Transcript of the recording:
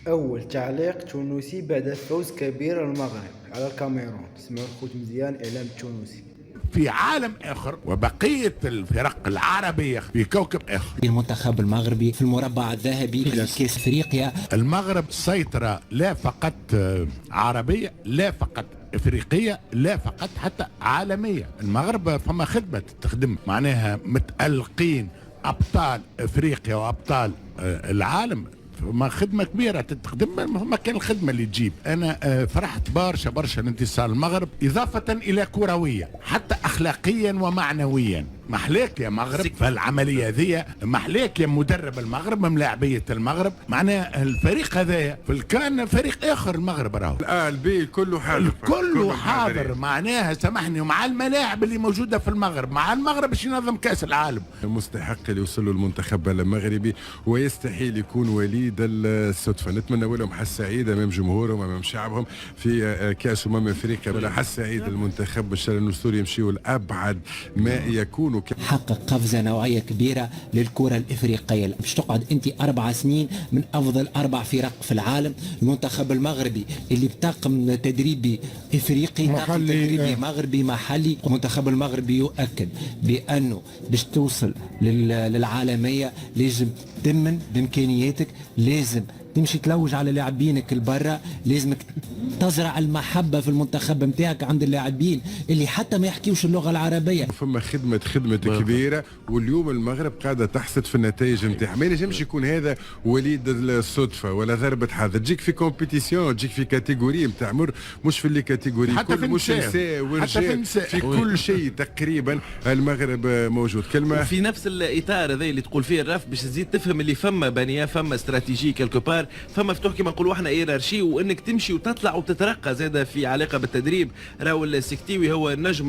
أول تعليق تونسي بعد فوز كبير المغرب على الكاميرون. اسمعوا الخوت مزيان، إعلام تونسي. في عالم آخر وبقية الفرق العربية في كوكب آخر. المنتخب المغربي في المربع الذهبي في كأس افريقيا. المغرب سيطرة لا فقط عربية، لا فقط افريقيه، لا فقط حتى عالميه. المغرب فما خدمه تخدم، معناها متألقين ابطال افريقيا وابطال العالم، ما خدمه كبيره تتخدم، ما كان الخدمه اللي تجيب. انا فرحت برشا لانتصار المغرب، اضافه الى كرويه حتى اخلاقيا ومعنويا. محلاك يا مغرب فالعمليه هذه، محلاك يا مدرب المغرب، ملاعبيه المغرب. معناها الفريق هذايا كان فريق اخر المغرب راهو البي كله حاضر، كله حاضر. معناها سامحني، ومع الملاعب اللي موجوده في المغرب، مع المغرب باش ينظم كاس العالم. مستحق اللي يوصل له المنتخب المغربي، ويستحيل يكون وليد الصدفه. نتمنى لهم حس سعيد امام جمهورهم امام شعبهم في كاس افريقيا. ولا حس سعيد المنتخب ان شاء الله النسور يمشيوا لابعد ما يكونوا. حقق قفزه نوعيه كبيره للكره الافريقيه. باش تقعد انت 4 سنين من افضل 4 فرق في العالم. المنتخب المغربي اللي بطاقم تدريبي افريقي، طاقم تدريبي مغربي محلي. المنتخب المغربي يؤكد بانه باش توصل للعالميه لازم تمن بامكانياتك، لازم تمشي تلوج على لاعبينك البرا، لازمك تزرع المحبه في المنتخب نتاعك عند اللاعبين اللي حتى ما يحكيوش اللغه العربيه. فما خدمه كبيره، واليوم المغرب قاعده تحصد في النتائج نتاعها. ما ينجمش يكون هذا وليد الصدفه ولا ضربه حظ. تجيك في كومبيتيسيون، تجيك في كاتيجوري نتاع عمر، مش في اللي كاتيجوري حتى كل، مش نساء ورجال، في كل شيء تقريبا المغرب موجود. كلمه في نفس الاطار هذا اللي تقول فيه الرف، باش تزيد تفهم اللي فما بنيه، فما استراتيجي كالكو بار، فما مفتوح كما نقولوا احنا ايرارشي، وانك تمشي وتطلع وتترقى زاده في علاقه بالتدريب. راهو السكتيوي هو النجم